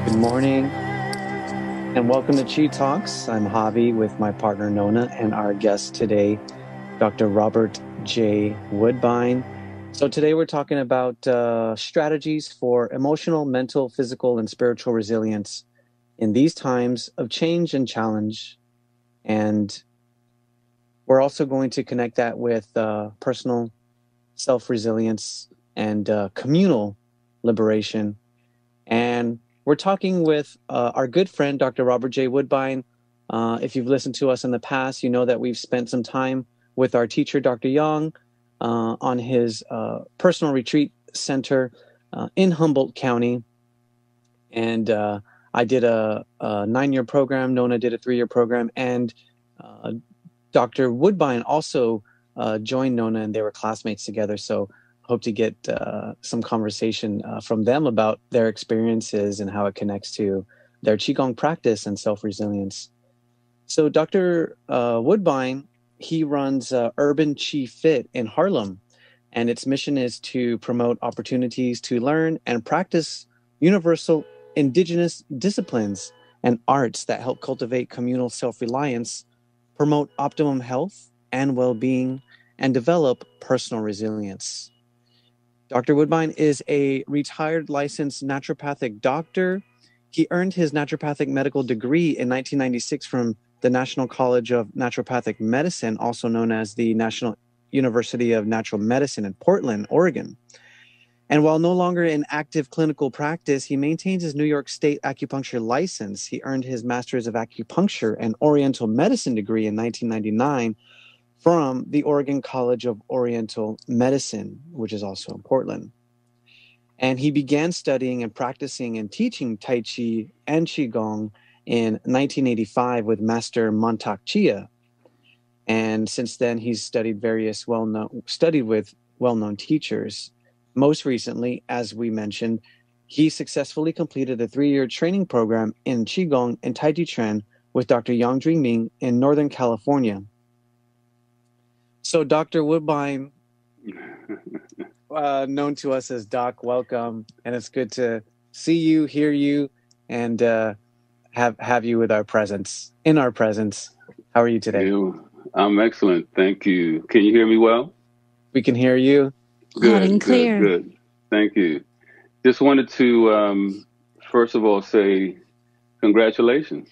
Good morning, and welcome to Chi Talks. I'm Javi with my partner Nona and our guest today, Dr. Robert J. Woodbine. So today we're talking about strategies for emotional, mental, physical, and spiritual resilience in these times of change and challenge. And we're also going to connect that with personal self-resilience and communal liberation. And we're talking with our good friend, Dr. Robert J. Woodbine. If you've listened to us in the past, you know that we've spent some time with our teacher, Dr. Yang, on his personal retreat center in Humboldt County. And I did a 9-year program. Nona did a 3-year program. And Dr. Woodbine also joined Nona, and they were classmates together. So hope to get some conversation from them about their experiences and how it connects to their Qigong practice and self-resilience. So Dr. Woodbine, he runs Urban Chi Fit in Harlem, and its mission is to promote opportunities to learn and practice universal indigenous disciplines and arts that help cultivate communal self-reliance, promote optimum health and well-being, and develop personal resilience. Dr. Woodbine is a retired licensed naturopathic doctor. He earned his naturopathic medical degree in 1996 from the National College of Naturopathic Medicine, also known as the National University of Natural Medicine in Portland, Oregon. And while no longer in active clinical practice, he maintains his New York State acupuncture license. He earned his Master's of Acupuncture and Oriental Medicine degree in 1999 from the Oregon College of Oriental Medicine, which is also in Portland. And he began studying and practicing and teaching Tai Chi and Qigong in 1985 with Master Mantak Chia. And since then, he's studied with well-known teachers. Most recently, as we mentioned, he successfully completed a 3-year training program in Qigong and Tai Chi Chuan with Dr. Yang Jingming in Northern California. So Dr. Woodbine, known to us as Doc, welcome. And it's good to see you, hear you, and have you in our presence. How are you today? I'm excellent. Thank you. Can you hear me well? We can hear you. Loud and clear. Good. Thank you. Just wanted to, first of all, say congratulations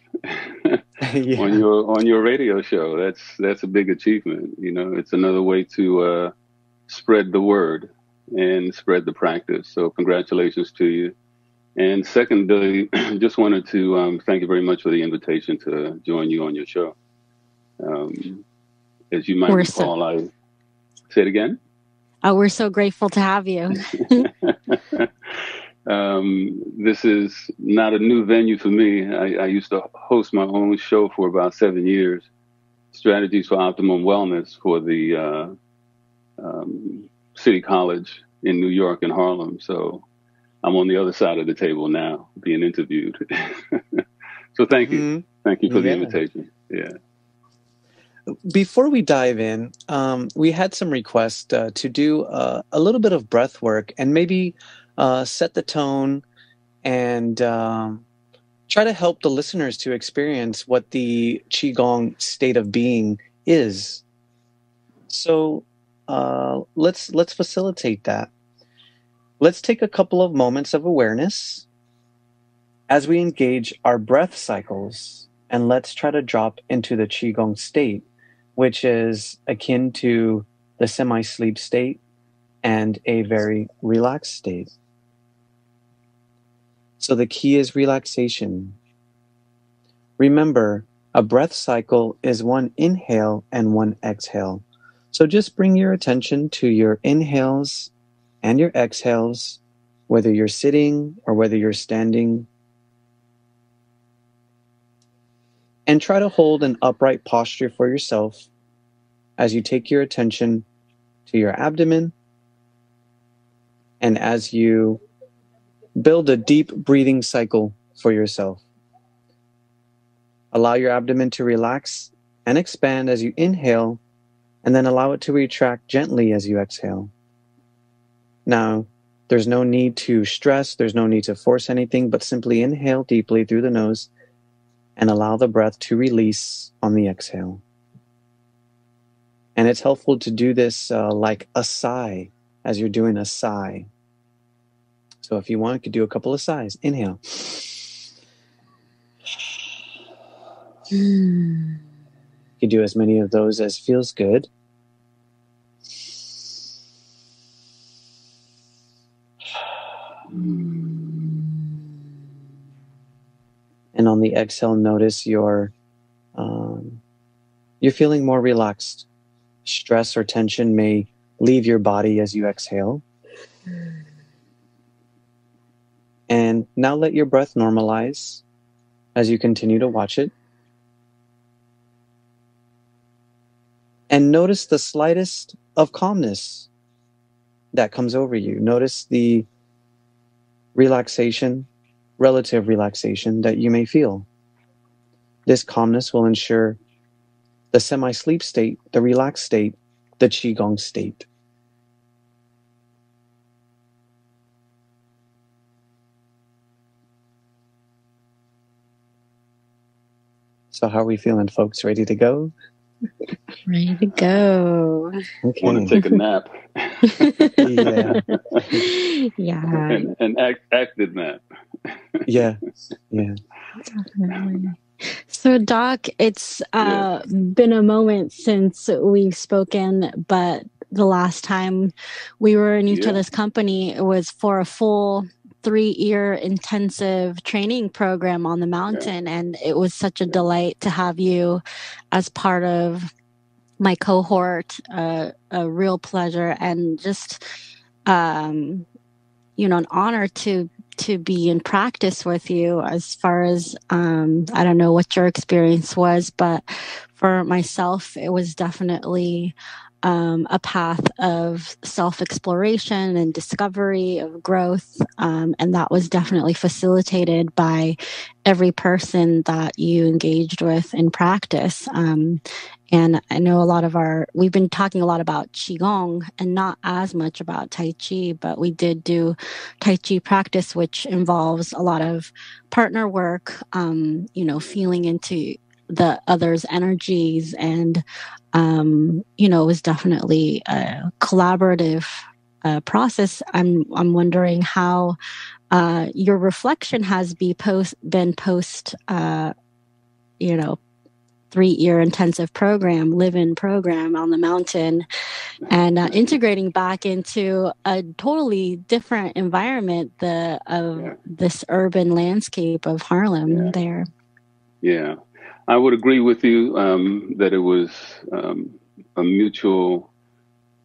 Yeah. on your radio show. That's a big achievement. You know, it's another way to spread the word and spread the practice. So congratulations to you. And secondly, just wanted to thank you very much for the invitation to join you on your show. As you might recall, I say it again. Oh, we're so grateful to have you. This is not a new venue for me. I used to host my own show for about 7 years, Strategies for Optimum Wellness for the City College in New York and Harlem. So I'm on the other side of the table now being interviewed. So thank you. Mm-hmm. Thank you for the invitation. Yeah. Before we dive in, we had some requests to do a little bit of breath work and maybe set the tone and try to help the listeners to experience what the Qigong state of being is. So let's facilitate that. Let's take a couple of moments of awareness as we engage our breath cycles, and let's try to drop into the Qigong state, which is akin to the semi-sleep state and a very relaxed state. So the key is relaxation. Remember, a breath cycle is one inhale and one exhale. So just bring your attention to your inhales and your exhales, whether you're sitting or whether you're standing. And try to hold an upright posture for yourself as you take your attention to your abdomen and as you build a deep breathing cycle for yourself. Allow your abdomen to relax and expand as you inhale, and then allow it to retract gently as you exhale. Now, There's no need to stress. There's no need to force anything, but simply inhale deeply through the nose and allow the breath to release on the exhale. And it's helpful to do this like a sigh, as you're doing a sigh. So if you want, you could do a couple of sighs. Inhale. You can do as many of those as feels good. And on the exhale, notice you're feeling more relaxed. Stress or tension may leave your body as you exhale. And now let your breath normalize as you continue to watch it. And notice the slightest of calmness that comes over you. Notice the relaxation, relative relaxation that you may feel. This calmness will ensure the semi-sleep state, the relaxed state, the Qigong state. So how are we feeling, folks? Ready to go? Ready to go. Okay. Want to take a nap. Yeah. Yeah. An active nap. Yeah. Definitely. So, Doc, it's been a moment since we've spoken, but the last time we were in each other's company, it was for a full 3-year intensive training program on the mountain. And it was such a delight to have you as part of my cohort, a real pleasure, and just, an honor to be in practice with you. As far as, I don't know what your experience was, but for myself, it was definitely a path of self-exploration and discovery, of growth. And that was definitely facilitated by every person that you engaged with in practice. And I know we've been talking a lot about Qigong and not as much about Tai Chi, but we did do Tai Chi practice, which involves a lot of partner work, feeling into the other's energies. And, it was definitely a collaborative process. I'm wondering how your reflection has been post 3-year intensive program, live-in program on the mountain, and integrating back into a totally different environment this urban landscape of Harlem there. Yeah, I would agree with you that it was a mutual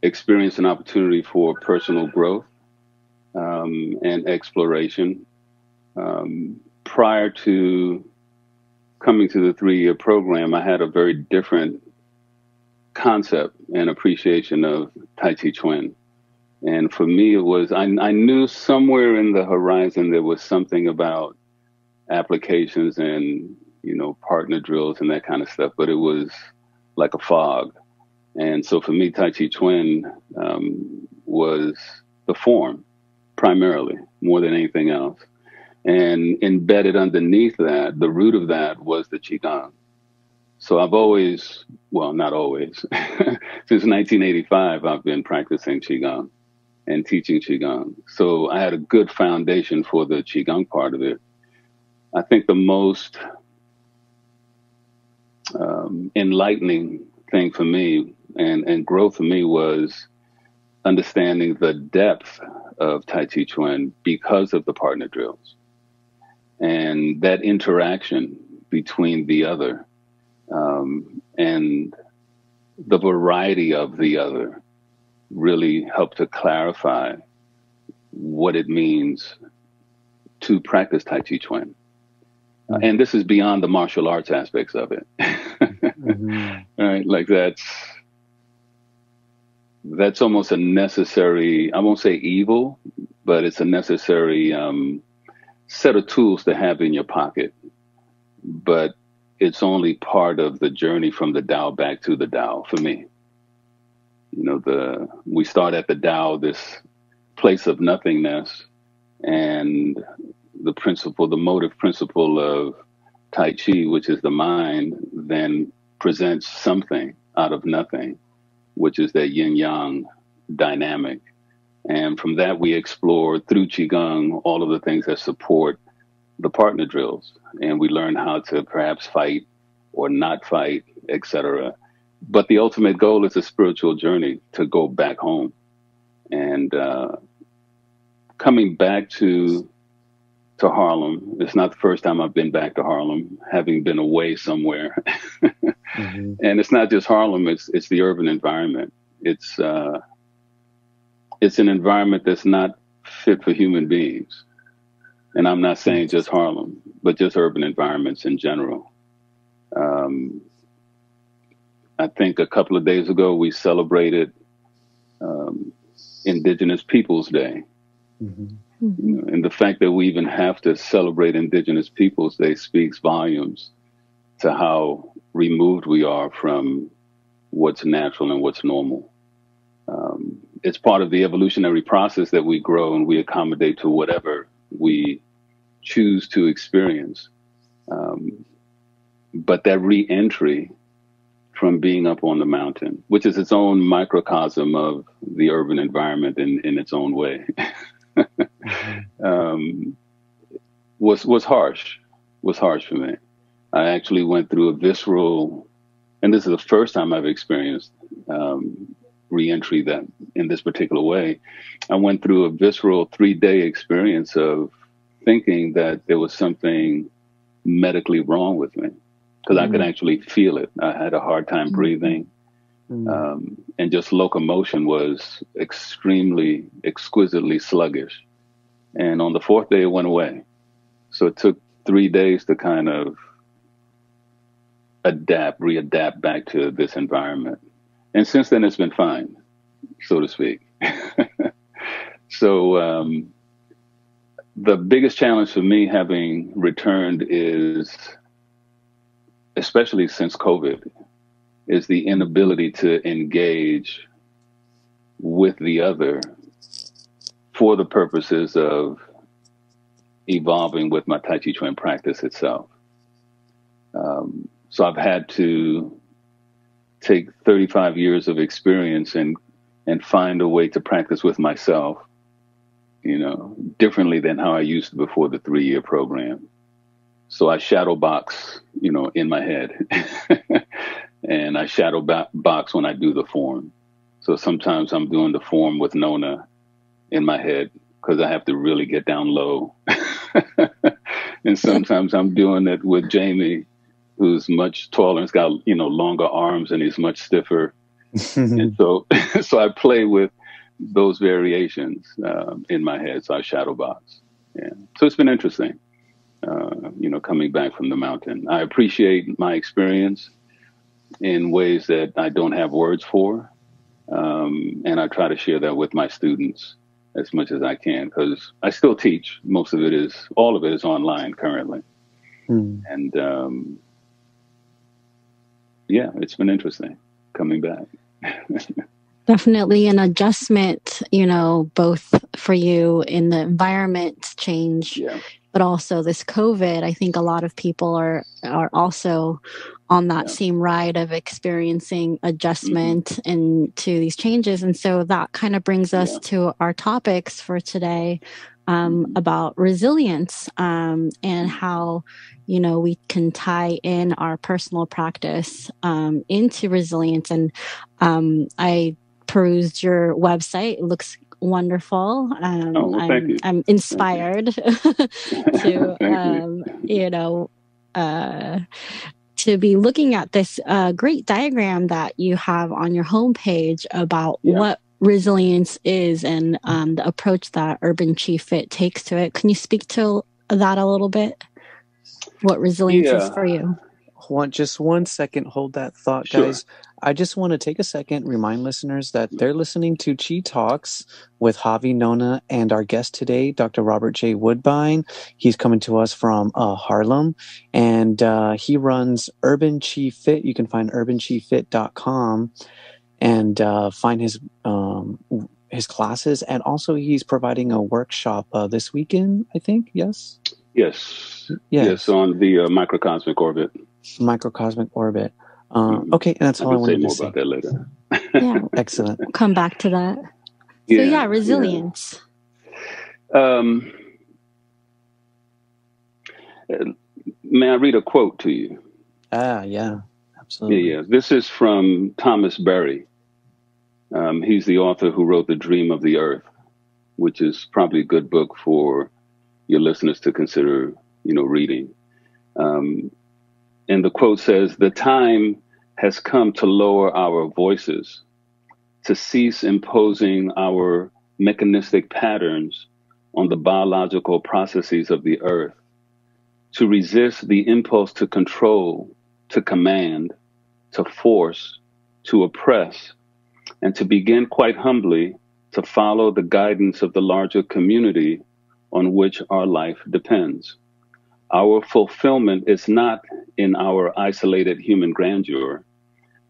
experience and opportunity for personal growth and exploration. Prior to coming to the 3-year program, I had a very different concept and appreciation of Tai Chi Chuan. And for me, it was, I knew somewhere in the horizon there was something about applications and, partner drills and that kind of stuff, but it was like a fog. And so for me, Tai Chi Chuan was the form primarily, more than anything else. And embedded underneath that, the root of that was the Qigong. So I've always, well, not always, since 1985, I've been practicing Qigong and teaching Qigong. So I had a good foundation for the Qigong part of it. I think the most enlightening thing for me and growth for me was understanding the depth of Tai Chi Chuan because of the partner drills. And that interaction between the other and the variety of the other really helped to clarify what it means to practice Tai Chi Chuan. And this is beyond the martial arts aspects of it. Mm-hmm. Right? Like that's almost a necessary, I won't say evil, but it's a necessary set of tools to have in your pocket. But it's only part of the journey from the Tao back to the Tao for me. We start at the Tao, this place of nothingness, and the motive principle of Tai Chi, which is the mind, then presents something out of nothing, which is that yin-yang dynamic. And from that, we explore through Qigong all of the things that support the partner drills. And we learn how to perhaps fight or not fight, etc. But the ultimate goal is a spiritual journey to go back home. And coming back to Harlem, it's not the first time I've been back to Harlem, having been away somewhere. Mm-hmm. And it's not just Harlem, it's the urban environment. It's an environment that's not fit for human beings. And I'm not saying just Harlem, but just urban environments in general. I think a couple of days ago, we celebrated Indigenous Peoples Day. Mm-hmm. You know, and the fact that we even have to celebrate Indigenous Peoples Day speaks volumes to how removed we are from what's natural and what's normal. It's part of the evolutionary process that we grow and we accommodate to whatever we choose to experience. But that re-entry from being up on the mountain, which is its own microcosm of the urban environment in its own way, was harsh for me. I actually went through a visceral, and this is the first time I've experienced re-entry that in this particular way. I went through a visceral 3-day experience of thinking that there was something medically wrong with me, because I could actually feel it. I had a hard time breathing, and just locomotion was exquisitely sluggish. And on the 4th day, it went away. So it took 3 days to kind of readapt back to this environment. And since then, it's been fine, so to speak. So the biggest challenge for me having returned is, especially since COVID, is the inability to engage with the other for the purposes of evolving with my Tai Chi Chuan practice itself. So I've had to take 35 years of experience and find a way to practice with myself, differently than how I used to before the 3-year program. So I shadow box, in my head, and I shadow box when I do the form. So sometimes I'm doing the form with Nona in my head because I have to really get down low. And sometimes I'm doing it with Jamie, who's much taller and has got, longer arms and he's much stiffer. And so I play with those variations in my head. So I shadow box. Yeah. So it's been interesting, coming back from the mountain. I appreciate my experience in ways that I don't have words for. And I try to share that with my students as much as I can, because I still teach. All of it is online currently. And it's been interesting coming back. Definitely an adjustment, both for you in the environment change, but also this COVID. I think a lot of people are also on that same ride of experiencing adjustment into these changes. And so that kind of brings us to our topics for today, about resilience, and how, we can tie in our personal practice into resilience. And I perused your website. It looks wonderful. Thank you. I'm inspired to be looking at this great diagram that you have on your homepage about what resilience is and the approach that Urban Chi Fit takes to it. Can you speak to that a little bit? What resilience is for you? Just 1 second. Hold that thought, guys. Sure. I just want to take a second, remind listeners that they're listening to Chi Talks with Javi, Nona, and our guest today, Dr. Robert J. Woodbine. He's coming to us from Harlem, and he runs Urban Chi Fit. You can find urbanchifit.com and find his classes, and also he's providing a workshop this weekend, I think. Yes. Yes, on the microcosmic orbit. Microcosmic orbit. Okay, and that's all I wanted to say. I can say more about that later. Yeah, excellent. We'll come back to that. So yeah, resilience. May I read a quote to you? Yeah, absolutely. Yeah. This is from Thomas Berry. He's the author who wrote The Dream of the Earth, which is probably a good book for your listeners to consider, reading. And the quote says, "The time has come to lower our voices, to cease imposing our mechanistic patterns on the biological processes of the earth, to resist the impulse to control, to command, to force, to oppress, and to begin quite humbly to follow the guidance of the larger community on which our life depends. Our fulfillment is not in our isolated human grandeur,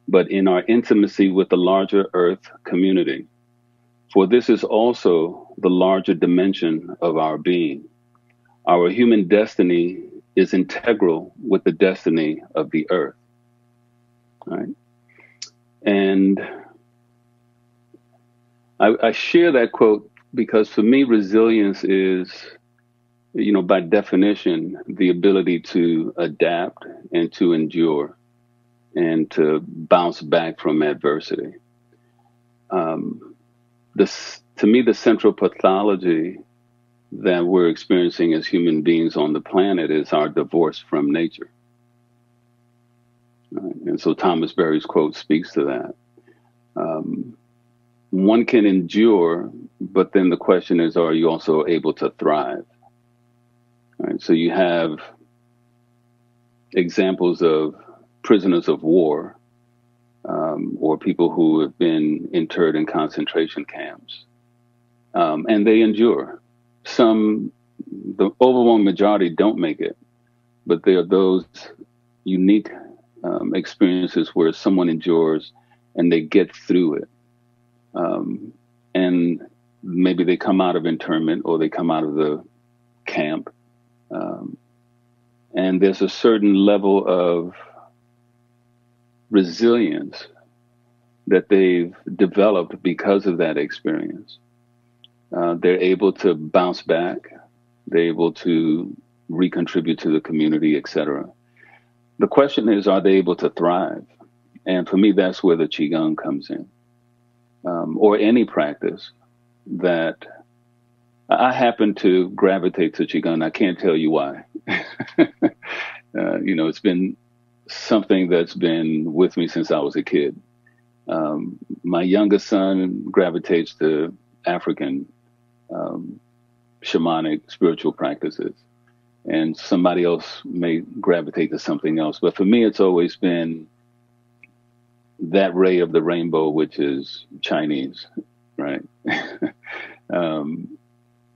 but in our intimacy with the larger earth community. For this is also the larger dimension of our being. Our human destiny is integral with the destiny of the earth." Right? And I share that quote because for me, resilience is, by definition, the ability to adapt and to endure and to bounce back from adversity. To me, the central pathology that we're experiencing as human beings on the planet is our divorce from nature. Right? And so Thomas Berry's quote speaks to that. One can endure, but then the question is, are you also able to thrive? Right? So you have examples of prisoners of war, or people who have been interred in concentration camps, and they endure. The overwhelming majority don't make it, but there are those unique experiences where someone endures and they get through it. And maybe they come out of internment or they come out of the camp. And there's a certain level of resilience that they've developed because of that experience. They're able to bounce back. They're able to recontribute to the community, etc. The question is, are they able to thrive? And for me, that's where the Qigong comes in, or any practice that I happen to gravitate to Qigong. I can't tell you why. It's been something that's been with me since I was a kid. My youngest son gravitates to African shamanic spiritual practices, and somebody else may gravitate to something else. But for me, it's always been that ray of the rainbow, which is Chinese, right?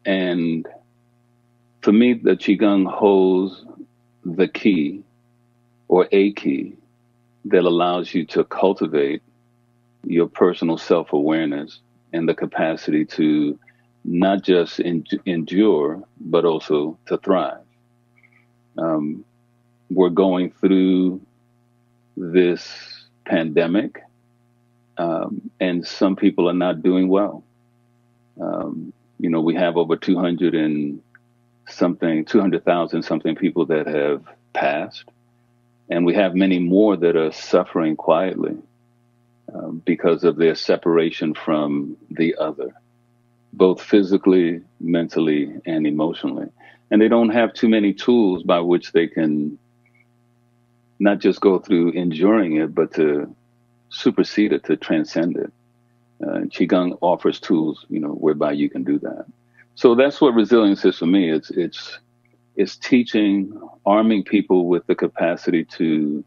And for me, the Qigong holds the key, or a key, that allows you to cultivate your personal self-awareness and the capacity to not just endure, but also to thrive. We're going through this pandemic, and some people are not doing well. We have over 200,000 something people that have passed, and we have many more that are suffering quietly because of their separation from the other, both physically, mentally, and emotionally. And they don't have too many tools by which they can not just go through enduring it, but to supersede it, to transcend it. Qigong offers tools, whereby you can do that. So that's what resilience is for me. It's teaching, arming people with the capacity to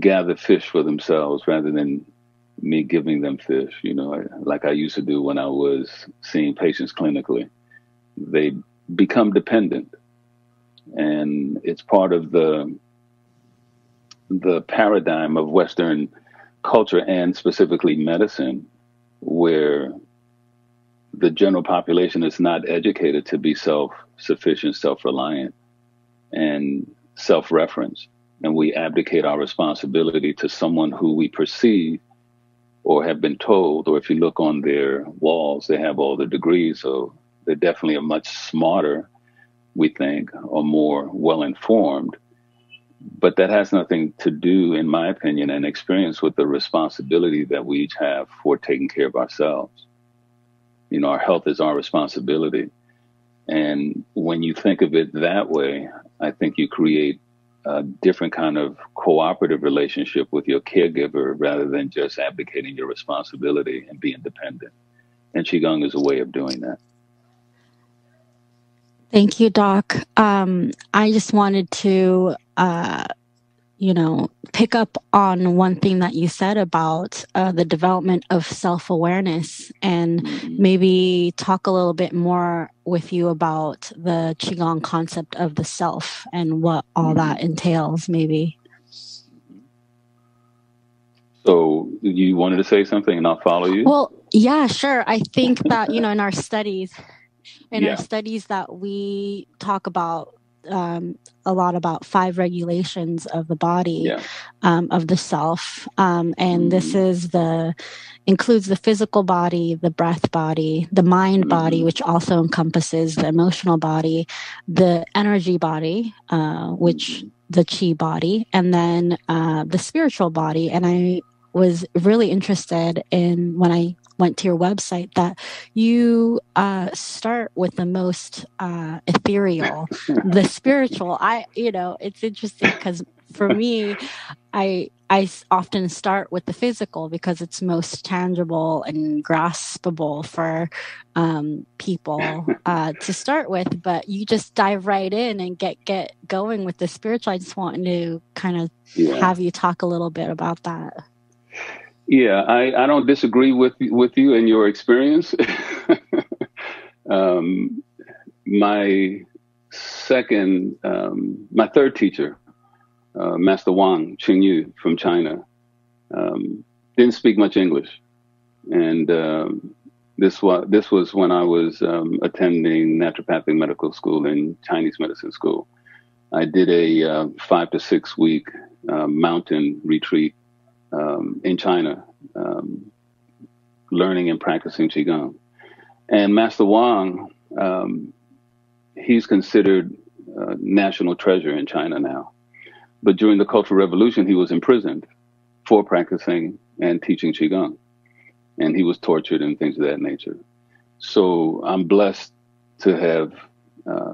gather fish for themselves rather than me giving them fish, like I used to do when I was seeing patients clinically. They become dependent, and it's part of the paradigm of Western culture and specifically medicine where the general population is not educated to be self-sufficient, self-reliant, and self-referenced. And we abdicate our responsibility to someone who we perceive or have been told, or if you look on their walls, they have all the degrees. So they're definitely a much smarter, we think, or more well-informed. But that has nothing to do, in my opinion and experience, with the responsibility that we each have for taking care of ourselves. You know, our health is our responsibility. And when you think of it that way, I think you create a different kind of cooperative relationship with your caregiver rather than just abdicating your responsibility and being dependent. And Qigong is a way of doing that. Thank you, Doc. I just wanted to, pick up on one thing that you said about the development of self-awareness, and maybe talk a little bit more with you about the Qigong concept of the self and what all that entails, maybe. So you wanted to say something and I'll follow you? Well, yeah, sure. I think that, in our studies, that we talk about a lot about 5 regulations of the body, of the self. And this is includes the physical body, the breath body, the mind body, which also encompasses the emotional body, the energy body, which the Qi body, and then the spiritual body. And I was really interested in, when I went to your website, that you start with the most ethereal, the spiritual. It's interesting because for me, I often start with the physical because it's most tangible and graspable for people to start with. But you just dive right in and get going with the spiritual. I just want to kind of have you talk a little bit about that. Yeah, I don't disagree with you and your experience. My third teacher, Master Wang Qingyu from China, didn't speak much English, and this was when I was attending naturopathic medical school and Chinese medicine school. I did a 5 to 6 week mountain retreat in China, learning and practicing Qigong. And Master Wang, he's considered a national treasure in China now. But during the Cultural Revolution, he was imprisoned for practicing and teaching Qigong. And he was tortured and things of that nature. So I'm blessed to have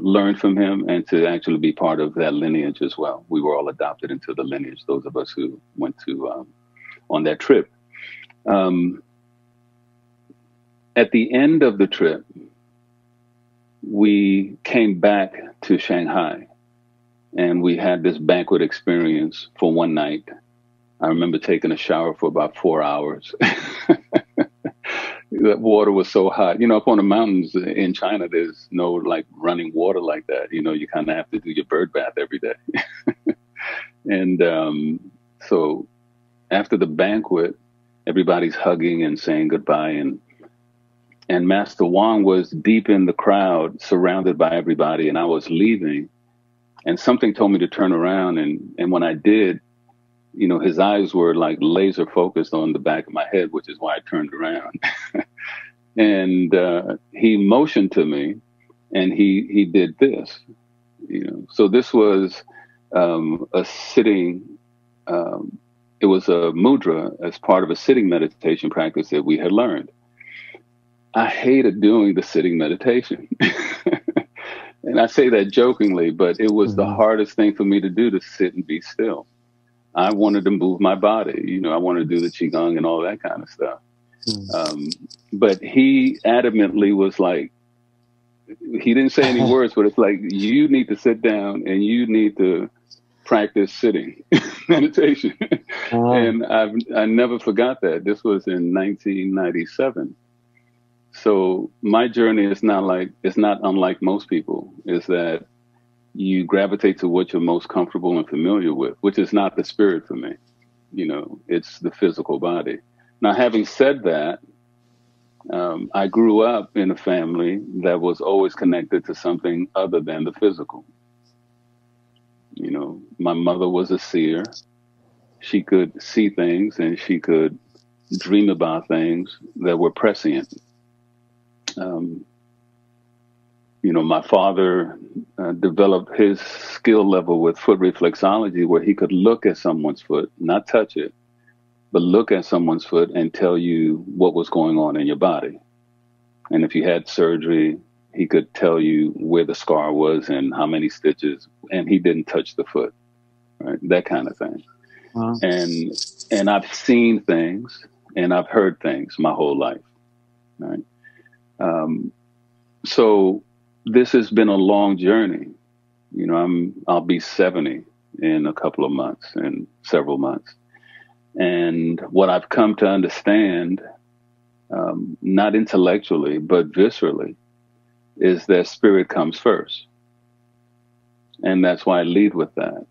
learned from him and to actually be part of that lineage as well. We were all adopted into the lineage, those of us who went to on that trip. At the end of the trip, we came back to Shanghai and we had this banquet experience for one night. I remember taking a shower for about 4 hours. The water was so hot. Up on the mountains in China, there's no like running water like that. You kind of have to do your bird bath every day. And so after the banquet, everybody's hugging and saying goodbye. And Master Wang was deep in the crowd, surrounded by everybody. And I was leaving and something told me to turn around. And when I did, his eyes were like laser focused on the back of my head, which is why I turned around. And he motioned to me and he did this, So this was a sitting, it was a mudra as part of a sitting meditation practice that we had learned. I hated doing the sitting meditation. And I say that jokingly, but it was the hardest thing for me to do, to sit and be still. I wanted to move my body. I wanted to do the Qigong and all that kind of stuff. But he adamantly was like, he didn't say any words, but it's like, you need to sit down and you need to practice sitting meditation. And I never forgot that. This was in 1997. So my journey is not unlike most people, is that you gravitate to what you're most comfortable and familiar with, which is not the spirit for me. It's the physical body. Now, having said that, I grew up in a family that was always connected to something other than the physical. You know, my mother was a seer. She could see things and she could dream about things that were prescient. You know, my father developed his skill level with foot reflexology, where he could look at someone's foot, not touch it, but look at someone's foot and tell you what was going on in your body. And if you had surgery, he could tell you where the scar was and how many stitches, and he didn't touch the foot, right? That kind of thing. Wow. And I've seen things and I've heard things my whole life, right? So this has been a long journey. You know, I'll be 70 in a couple of months, in several months. And what I've come to understand, not intellectually, but viscerally, is that spirit comes first. And that's why I lead with that.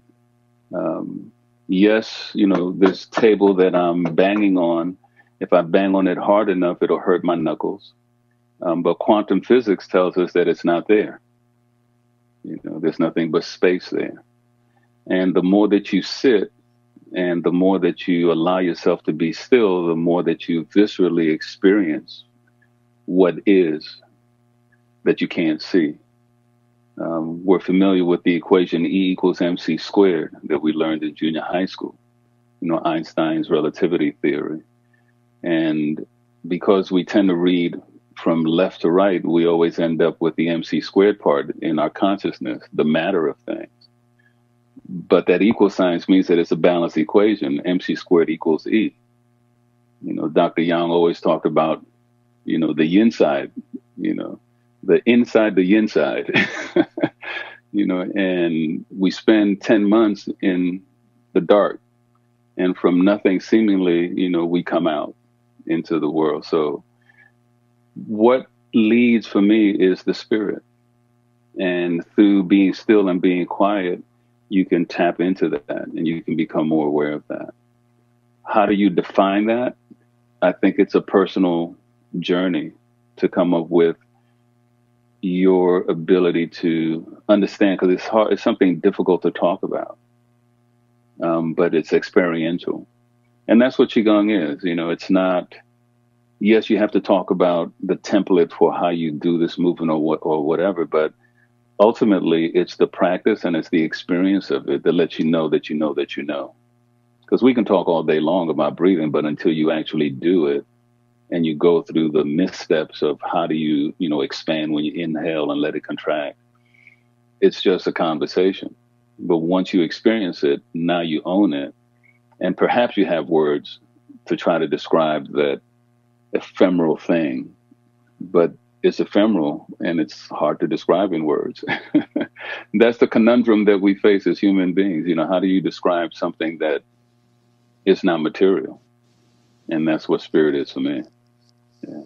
Yes, you know, this table that I'm banging on, if I bang on it hard enough, it'll hurt my knuckles. But quantum physics tells us that it's not there. You know, there's nothing but space there. And the more that you sit and the more that you allow yourself to be still, the more that you viscerally experience what is that you can't see. We're familiar with the equation E equals MC squared that we learned in junior high school, you know, Einstein's relativity theory. And because we tend to read from left to right, we always end up with the MC squared part in our consciousness, the matter of things. But that equal sign means that it's a balanced equation. MC squared equals E. You know, Dr. Young always talked about, you know, the yin side, you know, the inside, the yin side, you know, and we spend 10 months in the dark, and from nothing seemingly, you know, we come out into the world. So what leads for me is the spirit. And through being still and being quiet, you can tap into that and you can become more aware of that. How do you define that? I think it's a personal journey to come up with your ability to understand, because it's hard, it's something difficult to talk about, but it's experiential. And that's what Qigong is. You know, it's not, yes, you have to talk about the template for how you do this movement or whatever, but ultimately it's the practice and it's the experience of it that lets you know that you know that you know. Because we can talk all day long about breathing, but until you actually do it and you go through the missteps of how do you, you know, expand when you inhale and let it contract, it's just a conversation. But once you experience it, now you own it. And perhaps you have words to try to describe that ephemeral thing, but it's ephemeral and it's hard to describe in words. That's the conundrum that we face as human beings. You know, how do you describe something that is not material? And that's what spirit is for me. Yeah.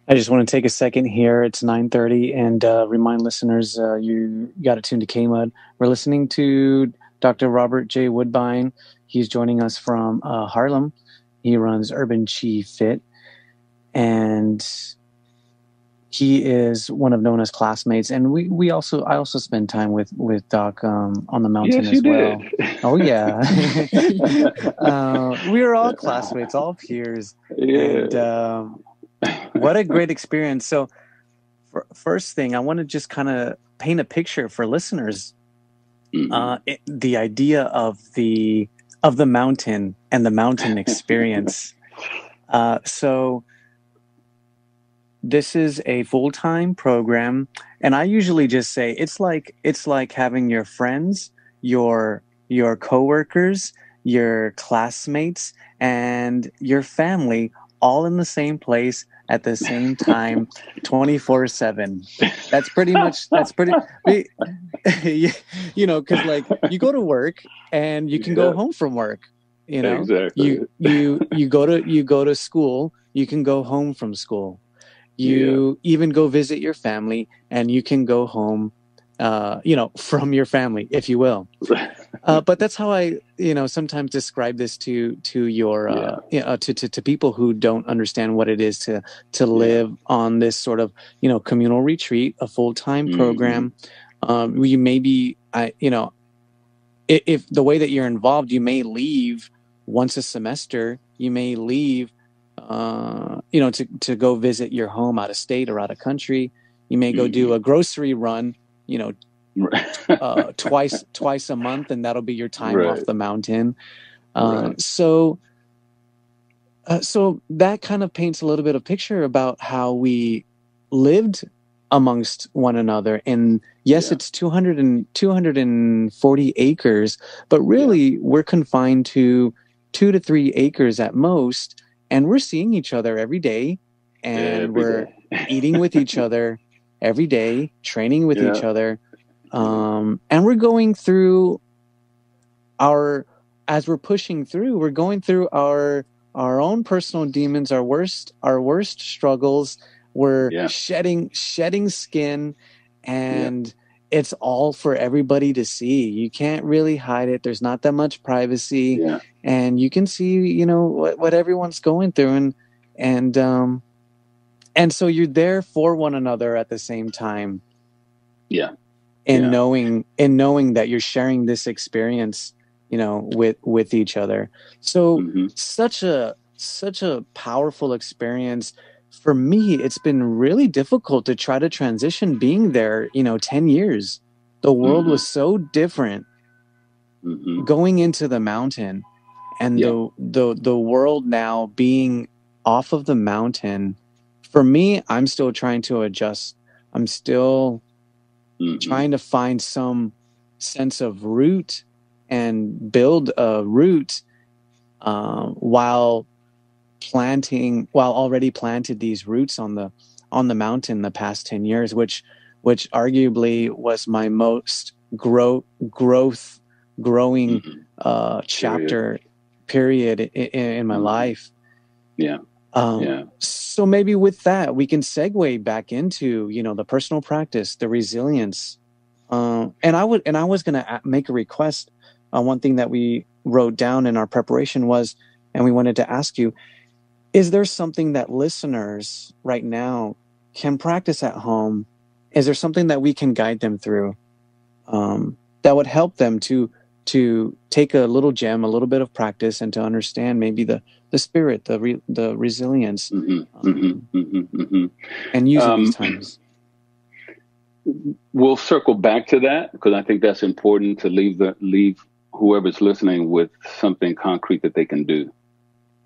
I just want to take a second here. It's 9:30 and remind listeners you got to tune to K-Mud. We're listening to Dr. Robert J. Woodbine. He's joining us from Harlem. He runs Urban Chi Fit, and he is one of Nona's classmates. And I also spend time with Doc on the mountain as well. Did. Oh yeah, we were all classmates, all peers. Yeah. And what a great experience. So first thing, I want to just kind of paint a picture for listeners. The idea of the mountain and the mountain experience. So this is a full-time program, and I usually just say it's like having your friends, your coworkers, your classmates, and your family all in the same place at the same time, 24/7. That's pretty, you know, because like you go to work and you can go home from work. You know, exactly. You go to school, you can go home from school. You even go visit your family, and you can go home, you know, from your family, if you will. But that's how I, sometimes describe this to your to people who don't understand what it is to live on this sort of communal retreat, a full-time program. You maybe if the way that you're involved, you may leave once a semester. You may leave, to go visit your home out of state or out of country. You may go do a grocery run, twice a month, and that'll be your time off the mountain. So that kind of paints a little bit of picture about how we lived amongst one another. And yes, it's 240 acres, but really we're confined to 2 to 3 acres at most. And we're seeing each other every day, and we're eating with each other every day, training with each other. And we're going through as we're pushing through, we're going through our own personal demons, our worst struggles. We're shedding skin, and it's all for everybody to see. You can't really hide it. There's not that much privacy, and you can see, what everyone's going through, and so you're there for one another at the same time. And knowing that you're sharing this experience, with each other. So such a powerful experience. For me, it's been really difficult to try to transition being there, 10 years. The world was so different going into the mountain, and the world now being off of the mountain. For me, I'm still trying to adjust. I'm still trying to find some sense of root and build a root while already planted these roots on the mountain the past 10 years, which arguably was my most growing chapter period in my life. So maybe with that, we can segue back into, the personal practice, the resilience. And I was going to make a request. One thing that we wrote down in our preparation was, and we wanted to ask you, is there something that listeners right now can practice at home? Is there something that we can guide them through that would help them to take a little gem, a little bit of practice, and to understand maybe the spirit, the resilience, and use it these times? We'll circle back to that, because I think that's important to leave whoever's listening with something concrete that they can do.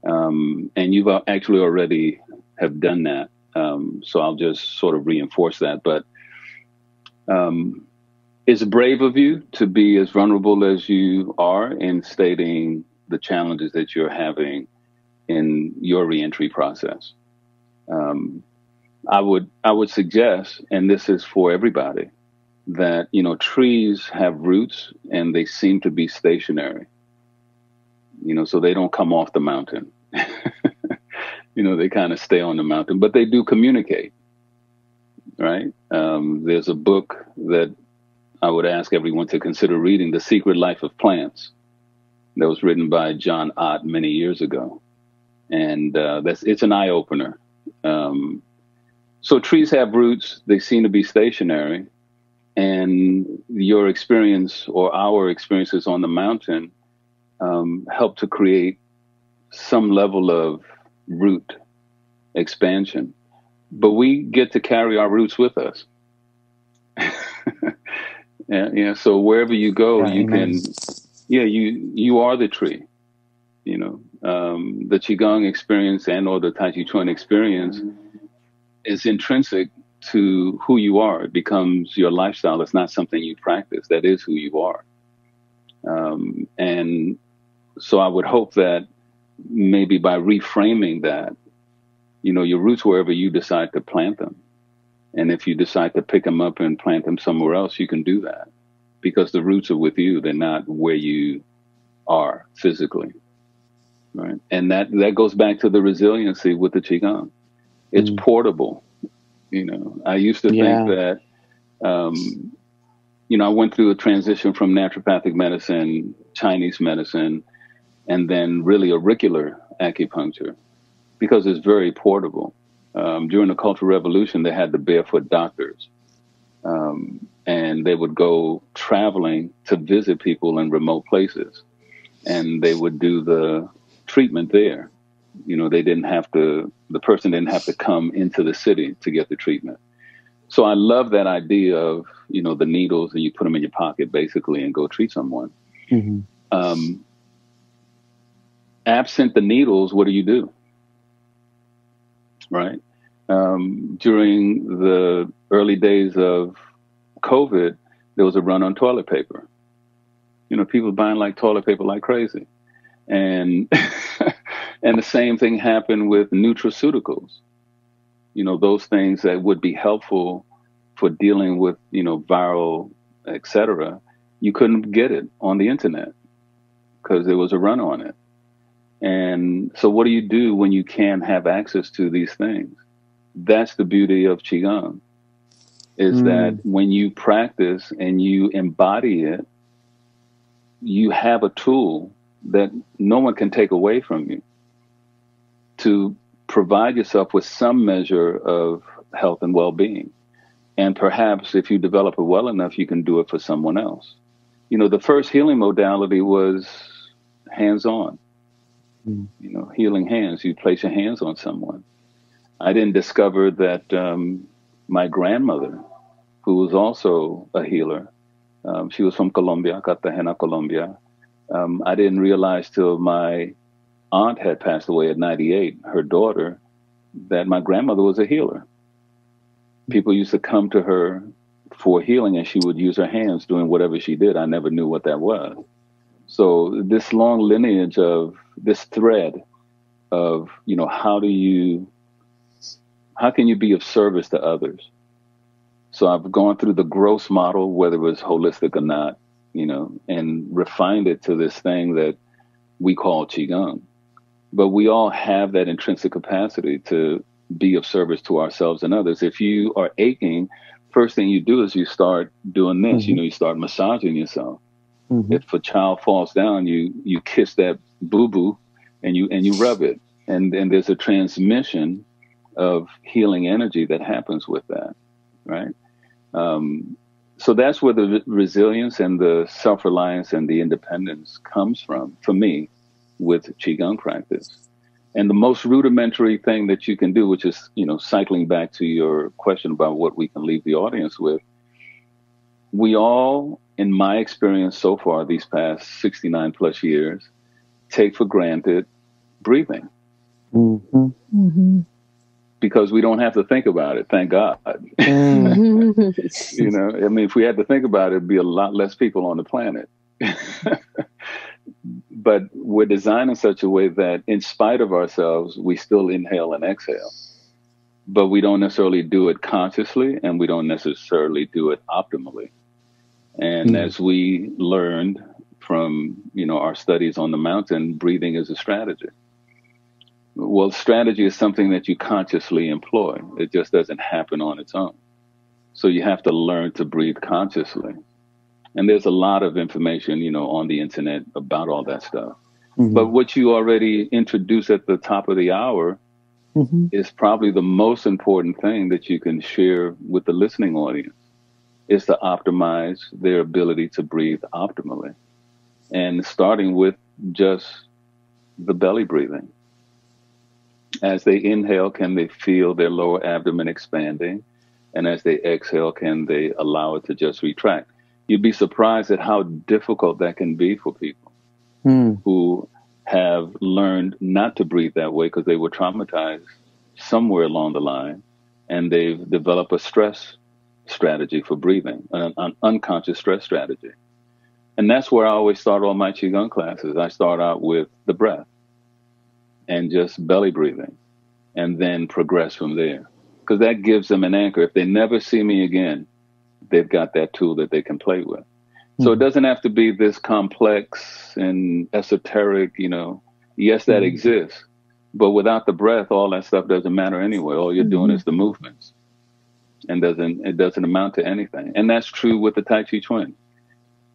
And you've actually already have done that. So I'll just sort of reinforce that. But it's brave of you to be as vulnerable as you are in stating the challenges that you're having in your reentry process. I would suggest, and this is for everybody, that, trees have roots and they seem to be stationary, so they don't come off the mountain. They kind of stay on the mountain, but they do communicate, right? There's a book that I would ask everyone to consider reading, The Secret Life of Plants, that was written by John Ott many years ago. And it's an eye-opener. So trees have roots. They seem to be stationary. And your experience, or our experiences on the mountain, help to create some level of root expansion. But we get to carry our roots with us. So wherever you go, you can, you are the tree. The Qigong experience or the Tai Chi Chuan experience is intrinsic to who you are. It becomes your lifestyle. It's not something you practice. That is who you are. And so I would hope that maybe by reframing that, your roots wherever you decide to plant them. And if you decide to pick them up and plant them somewhere else, you can do that, because the roots are with you. They're not where you are physically. Right. And that goes back to the resiliency with the Qigong. It's portable. I used to think that, I went through a transition from naturopathic medicine, Chinese medicine, and then really auricular acupuncture, because it's very portable. During the Cultural Revolution, they had the barefoot doctors, and they would go traveling to visit people in remote places, and they would do the treatment there. The person didn't have to come into the city to get the treatment. So I love that idea of, the needles, and you put them in your pocket basically and go treat someone. Mm-hmm. Absent the needles, what do you do? Right? During the early days of COVID, there was a run on toilet paper. People buying like toilet paper like crazy. And and the same thing happened with nutraceuticals. Those things that would be helpful for dealing with, viral, et cetera. You couldn't get it on the internet because there was a run on it. And so what do you do when you can't have access to these things? That's the beauty of Qigong, is that when you practice and you embody it, you have a tool that no one can take away from you to provide yourself with some measure of health and well-being. And perhaps if you develop it well enough, you can do it for someone else. The first healing modality was hands-on. Healing hands. You place your hands on someone. I didn't discover that my grandmother, who was also a healer, she was from Colombia, Cartagena, Colombia. I didn't realize till my aunt had passed away at 98, her daughter, that my grandmother was a healer. People used to come to her for healing, and she would use her hands doing whatever she did. I never knew what that was. So this long lineage of this thread of, how can you be of service to others? So I've gone through the gross model, whether it was holistic or not, and refined it to this thing that we call Qigong. But we all have that intrinsic capacity to be of service to ourselves and others. If you are aching, first thing you do is you start doing this, you start massaging yourself. If a child falls down, you kiss that boo-boo and you rub it. And there's a transmission of healing energy that happens with that, right? So that's where the resilience and the self-reliance and the independence comes from, for me, with Qigong practice. And the most rudimentary thing that you can do, which is, cycling back to your question about what we can leave the audience with, we all, in my experience so far, these past 69 plus years, take for granted breathing. Because we don't have to think about it, thank God. If we had to think about it, it'd be a lot less people on the planet. But we're designed in such a way that in spite of ourselves, we still inhale and exhale. But we don't necessarily do it consciously, and we don't necessarily do it optimally. And as we learned from, our studies on the mountain, breathing is a strategy. Well, strategy is something that you consciously employ. It just doesn't happen on its own. So you have to learn to breathe consciously. And there's a lot of information, on the internet about all that stuff. But what you already introduced at the top of the hour is probably the most important thing that you can share with the listening audience, is to optimize their ability to breathe optimally. And starting with just the belly breathing. As they inhale, can they feel their lower abdomen expanding? And as they exhale, can they allow it to just retract? You'd be surprised at how difficult that can be for people who have learned not to breathe that way because they were traumatized somewhere along the line, and they've developed a stress strategy for breathing, an unconscious stress strategy. And that's where I always start all my Qigong classes. I start out with the breath and just belly breathing, and then progress from there. Because that gives them an anchor. If they never see me again, they've got that tool that they can play with. So it doesn't have to be this complex and esoteric, yes, that exists. But without the breath, all that stuff doesn't matter anyway. All you're doing is the movements. and it doesn't amount to anything. And that's true with the Tai Chi Chuan.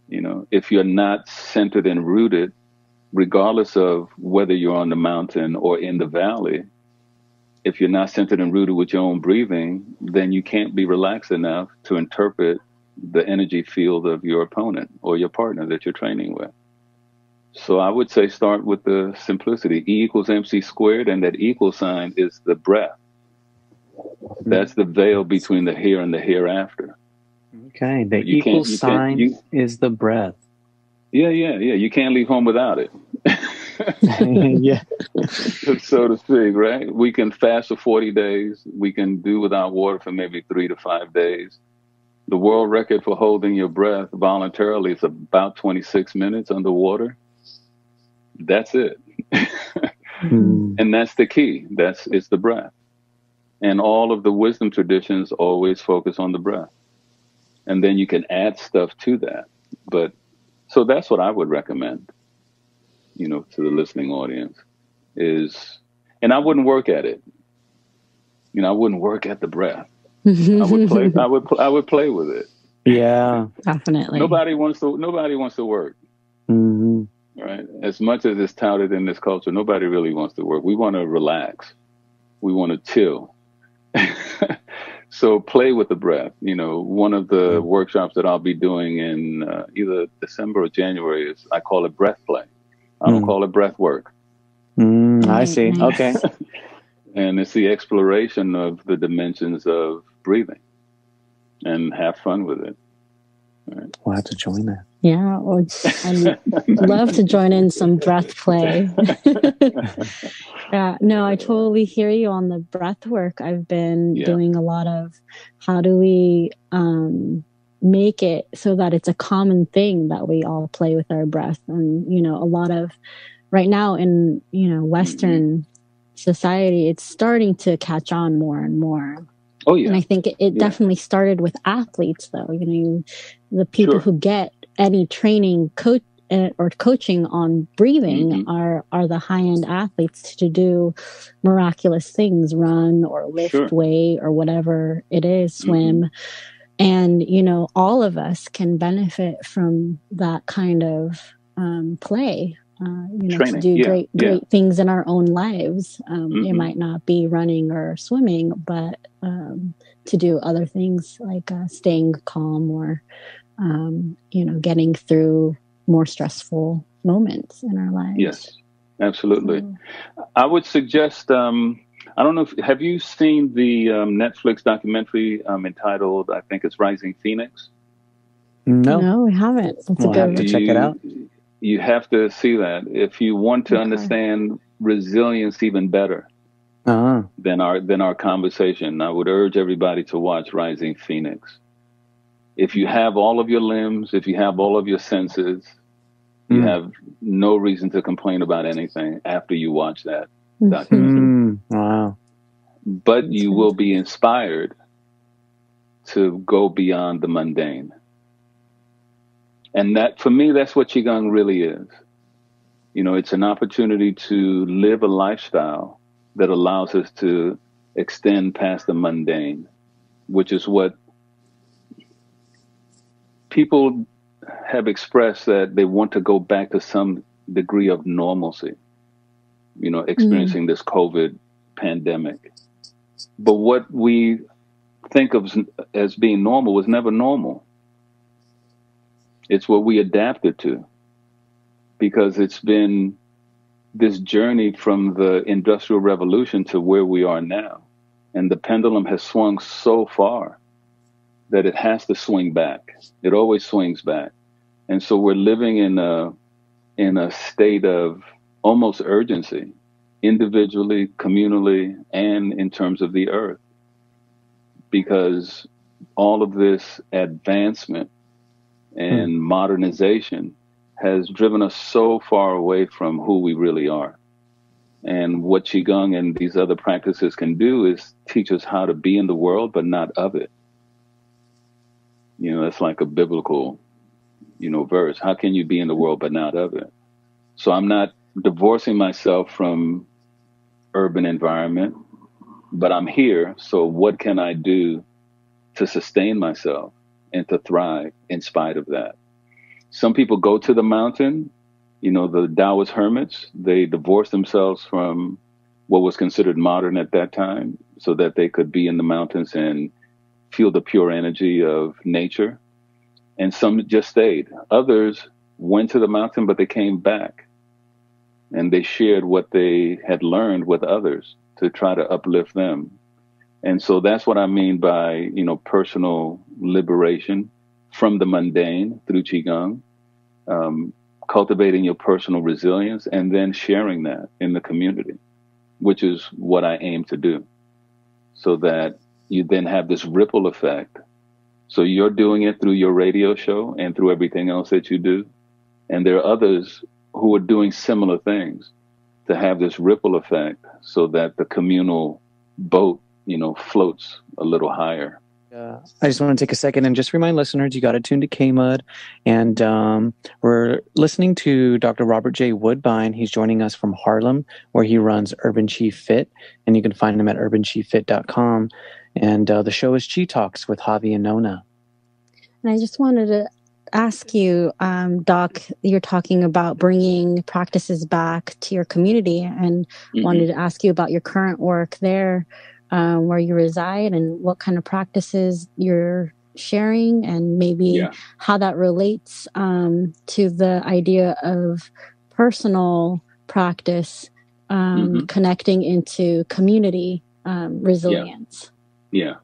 You know, if you're not centered and rooted, regardless of whether you're on the mountain or in the valley, if you're not centered and rooted with your own breathing, then you can't be relaxed enough to interpret the energy field of your opponent or your partner that you're training with. So I would say start with the simplicity. E equals MC squared, and that equal sign is the breath. That's the veil between the here and the hereafter. Okay, the equal sign is the breath. Yeah. You can't leave home without it. Yeah. So to speak, right? We can fast for 40 days. We can do without water for maybe 3 to 5 days. The world record for holding your breath voluntarily is about 26 minutes underwater. That's it. And that's the key. It's the breath. And all of the wisdom traditions always focus on the breath. And then you can add stuff to that. But so that's what I would recommend, you know, to the listening audience is, and I wouldn't work at it. You know, I wouldn't work at the breath. I would play with it. Yeah, definitely. Nobody wants to work. Mm-hmm. Right. As much as it's touted in this culture, nobody really wants to work. We want to relax. We want to chill. So play with the breath. You know, one of the workshops that I'll be doing in either December or January is, I call it breath play. I don't call it breath work. I see. Okay. And it's the exploration of the dimensions of breathing, and have fun with it. Right. We'll have to join that. Yeah, I'd love to join in some breath play. Yeah, no, I totally hear you on the breath work. I've been doing a lot of how do we make it so that it's a common thing that we all play with our breath. And, you know, a lot of right now in, you know, Western society, it's starting to catch on more and more. Oh, yeah. And I think it definitely started with athletes, though. You know, the people who get any training, or coaching on breathing are the high-end athletes to do miraculous things, run or lift weight or whatever it is, swim. And, you know, all of us can benefit from that kind of play. You know, training. To do great things in our own lives. It might not be running or swimming, but to do other things like staying calm or, you know, getting through more stressful moments in our lives. Yes, absolutely. So, I would suggest, I don't know, have you seen the Netflix documentary entitled, I think it's Rising Phoenix? No, we haven't. We'll have to check it out. You have to see that if you want to understand resilience even better than our conversation. I would urge everybody to watch Rising Phoenix. If you have all of your limbs, if you have all of your senses, you have no reason to complain about anything after you watch that documentary. Wow. But you will be inspired to go beyond the mundane. And that, for me, that's what Qigong really is. You know, it's an opportunity to live a lifestyle that allows us to extend past the mundane, which is what people have expressed, that they want to go back to some degree of normalcy, you know, experiencing this COVID pandemic. But what we think of as being normal was never normal. It's what we adapted to, because it's been this journey from the Industrial Revolution to where we are now. And the pendulum has swung so far that it has to swing back. It always swings back. And so we're living in a state of almost urgency, individually, communally, and in terms of the earth, because all of this advancement and modernization has driven us so far away from who we really are. And what Qigong and these other practices can do is teach us how to be in the world, but not of it. You know, it's like a biblical, you know, verse. How can you be in the world, but not of it? So I'm not divorcing myself from urban environment, but I'm here. So what can I do to sustain myself and to thrive in spite of that. Some people go to the mountain, the Taoist hermits, they divorced themselves from what was considered modern at that time so that they could be in the mountains and feel the pure energy of nature. And some just stayed. Others went to the mountain, but they came back and they shared what they had learned with others to try to uplift them. And so that's what I mean by, personal liberation from the mundane through Qigong, cultivating your personal resilience and then sharing that in the community, which is what I aim to do, so that you then have this ripple effect. So you're doing it through your radio show and through everything else that you do. And there are others who are doing similar things to have this ripple effect so that the communal boat, floats a little higher. I just want to take a second and just remind listeners, you got to tune to K-Mud. And we're listening to Dr. Robert J. Woodbine. He's joining us from Harlem, where he runs Urban Chi Fit. And you can find him at urbanchifit.com. And the show is Chi Talks with Javi and Nona. And I just wanted to ask you, Doc, you're talking about bringing practices back to your community, and wanted to ask you about your current work there, where you reside, and what kind of practices you're sharing, and maybe how that relates to the idea of personal practice, connecting into community resilience. Yeah.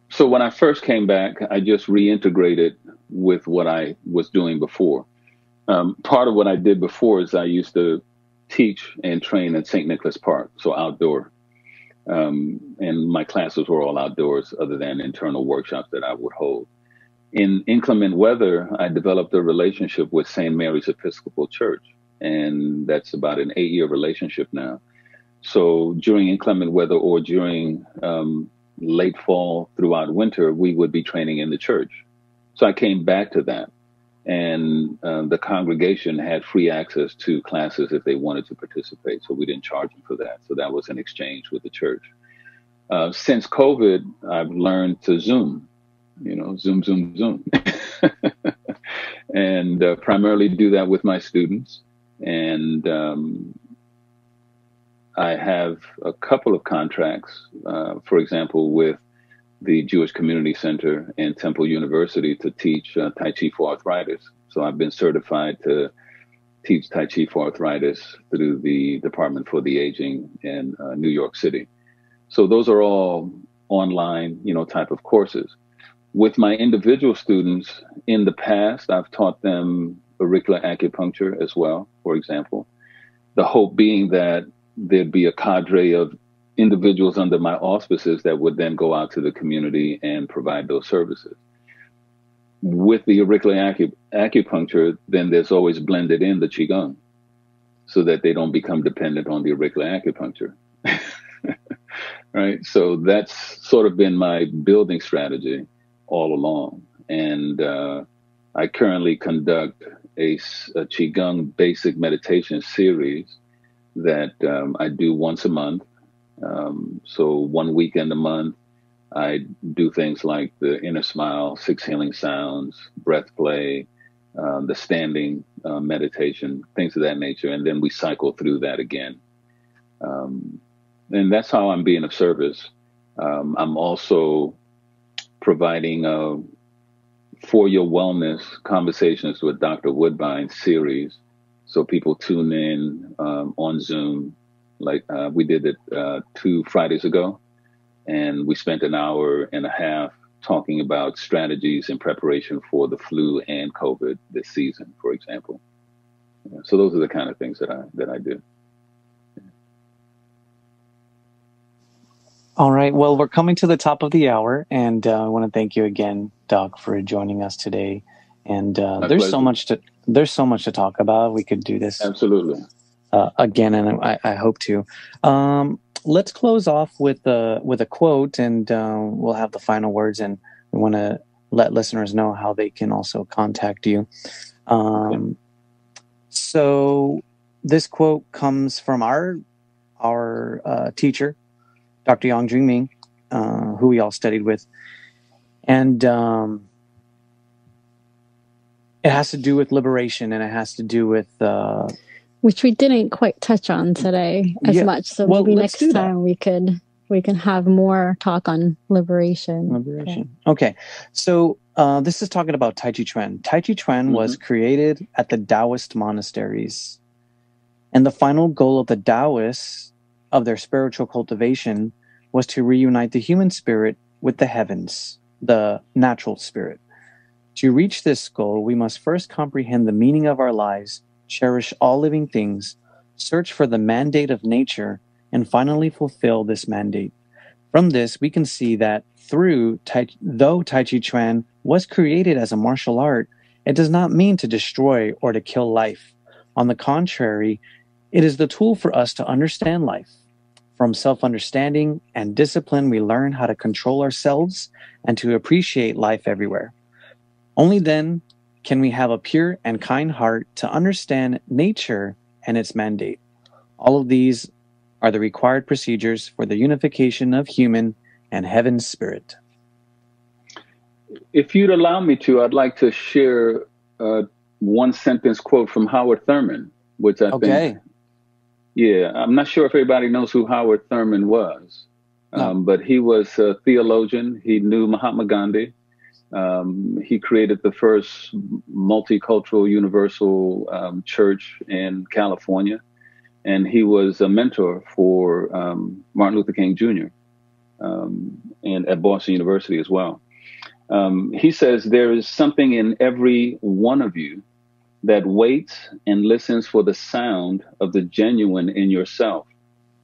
So when I first came back, I just reintegrated with what I was doing before. Part of what I did before is I used to teach and train at St. Nicholas Park, so outdoor. And my classes were all outdoors other than internal workshops that I would hold. In inclement weather, I developed a relationship with St. Mary's Episcopal Church, and that's about an 8-year relationship now. So during inclement weather or during late fall throughout winter, we would be training in the church. So I came back to that, and the congregation had free access to classes if they wanted to participate. So we didn't charge them for that. So that was an exchange with the church. Since COVID, I've learned to Zoom, Zoom. And primarily do that with my students. And I have a couple of contracts, for example, with the Jewish Community Center and Temple University to teach Tai Chi for arthritis. So I've been certified to teach Tai Chi for arthritis through the Department for the Aging in New York City. So those are all online, type of courses. With my individual students, in the past, I've taught them auricular acupuncture as well, for example. The hope being that there'd be a cadre of individuals under my auspices that would then go out to the community and provide those services. With the auricular acupuncture, then there's always blended in the Qigong so that they don't become dependent on the auricular acupuncture. Right? So that's sort of been my building strategy all along. And I currently conduct a Qigong basic meditation series that I do once a month. So 1 weekend a month, I do things like the inner smile, 6 healing sounds, breath play, the standing meditation, things of that nature. And then we cycle through that again. And that's how I'm being of service. I'm also providing For Your Wellness Conversations with Dr. Woodbine series. So people tune in on Zoom, like we did it 2 Fridays ago. And we spent an hour and a half talking about strategies in preparation for the flu and COVID this season, for example. So those are the kind of things that I do. All right. Well, we're coming to the top of the hour, and I want to thank you again, Doc, for joining us today. And there's so much to talk about. We could do this absolutely again, and I hope to. Let's close off with a quote, and we'll have the final words. And we want to let listeners know how they can also contact you. Okay. So this quote comes from our teacher, Dr. Yang Jungming, who we all studied with. And it has to do with liberation, and it has to do with which we didn't quite touch on today as much. So maybe next time we can have more talk on liberation. Okay. So this is talking about Tai Chi Chuan. Tai Chi Chuan was created at the Taoist monasteries. And the final goal of the Taoists, of their spiritual cultivation, was to reunite the human spirit with the heavens, the natural spirit. To reach this goal, we must first comprehend the meaning of our lives, cherish all living things, search for the mandate of nature, and finally fulfill this mandate. From this, we can see that though Tai Chi Chuan was created as a martial art, it does not mean to destroy or to kill life. On the contrary, it is the tool for us to understand life. From self-understanding and discipline, we learn how to control ourselves and to appreciate life everywhere. Only then can we have a pure and kind heart to understand nature and its mandate. All of these are the required procedures for the unification of human and heaven's spirit. If you'd allow me to, I'd like to share one sentence quote from Howard Thurman, which I think... Yeah, I'm not sure if everybody knows who Howard Thurman was, but he was a theologian. He knew Mahatma Gandhi. He created the first multicultural universal church in California. And he was a mentor for Martin Luther King Jr. And at Boston University as well. He says, there is something in every one of you that waits and listens for the sound of the genuine in yourself.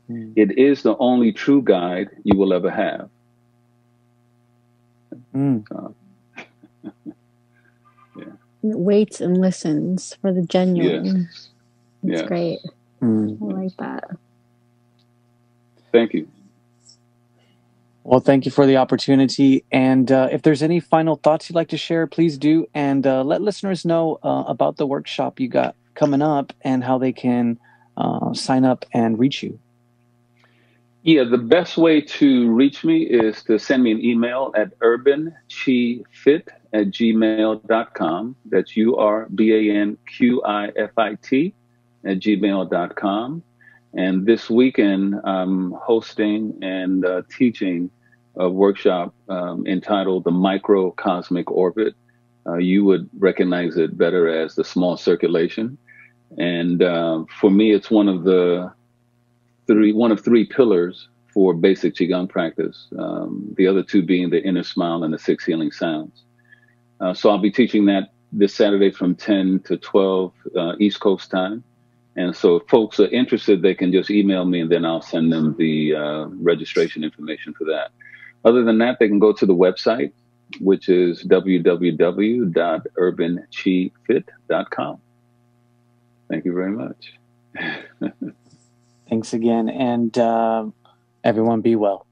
It is the only true guide you will ever have. It waits and listens for the genuine. That's great. I like that. Thank you. Well, thank you for the opportunity. And if there's any final thoughts you'd like to share, please do. And let listeners know about the workshop you got coming up and how they can sign up and reach you. Yeah, the best way to reach me is to send me an email at urbanqifit@gmail.com. That's urbanqifit@gmail.com. And this weekend, I'm hosting and teaching a workshop entitled The Microcosmic Orbit. You would recognize it better as the small circulation. And for me, it's one of three pillars for basic Qigong practice. The other two being the inner smile and the 6 healing sounds. So I'll be teaching that this Saturday from 10 to 12 East Coast time. And so if folks are interested, they can just email me and then I'll send them the registration information for that. Other than that, they can go to the website, which is www.urbanqifit.com. Thank you very much. Thanks again. And everyone be well.